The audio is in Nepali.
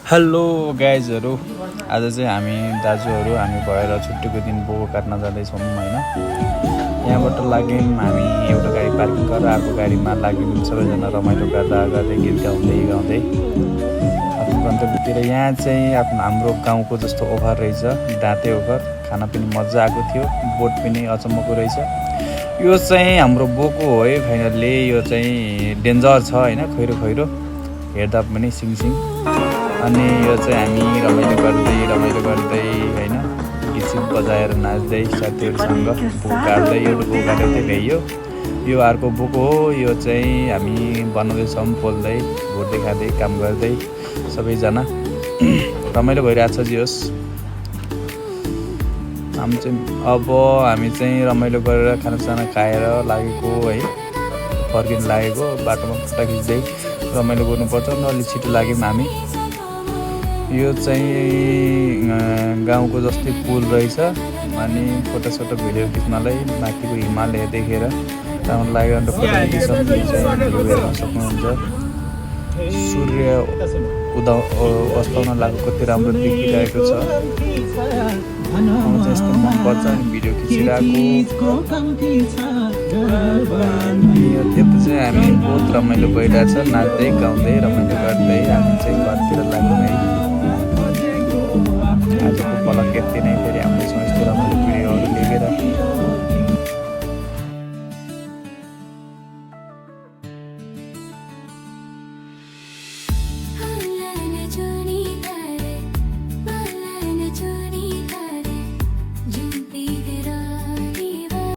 हेलो गाइजहरू, आज चाहिँ हामी दाजुहरू हामी भएर छुट्टीको दिन बोको काट्न जाँदैछौँ होइन। यहाँबाट लाग्यौँ हामी एउटा गाडी पार्किङ गरेर अर्को गाडीमा लाग्यौँ सबैजना रमाइलो गर्दा गर्दै गीत गाउँदै गाउँदै आफ्नो गन्तव्यतिर। यहाँ चाहिँ हाम्रो गाउँको जस्तो ओभर रहेछ, दाँते ओभर। खाना पनि मजा आएको थियो, बोट पनि अचम्मको रहेछ। यो चाहिँ हाम्रो बोको हो है फाइनल्ली। यो चाहिँ डेन्जर छ होइन, खैरो खैरो हेर्दा पनि सिङसिङ। अनि यो चाहिँ हामी रमाइलो गर्दै होइन, गीत बजाएर नाच्दै साथीहरूसँग बोको काट्दै एउटा बोको काटेर चाहिँ ल्याइयो। यो अर्को बोको हो। यो चाहिँ हामी बनाउँदैछौँ, पोल्दै घुर्दै खाँदै काम गर्दै सबैजना रमाइलो भइरहेछ। जे होस्, हामी चाहिँ रमाइलो गरेर खानासाना खाएर लागेको है, फर्किन लागेको। बाटोमा खुट्टा खिच्दै रमाइलो गर्नुपर्छ न, अलिक छिटो लाग्यौँ हामी। यो चाहिँ गाउँको जस्तै पुल रहेछ। अनि फोटोसोटो भिडियो खिच्नलाई माथिको हिमालय देखेर राम्रो लाग्यो। अन्त फोटो खिच्छौँ, हेर्न सक्नुहुन्छ। सूर्य अस्ताउन लागेको कति राम्रो देखिरहेको छ। यस्तो मनपर्छ अनि भिडियो खिचिरहेको। यता चाहिँ हामी बहुत रमाइलो भइरहेछ, नाच्दै गाउँदै रमाइलो गर्दै हामी चाहिँ घरतिर लाग्यौँ है। आजको पलक यति नै, फेरि आउँदैछौँ यस्तो रमाइलो भिडियोहरू लिएर।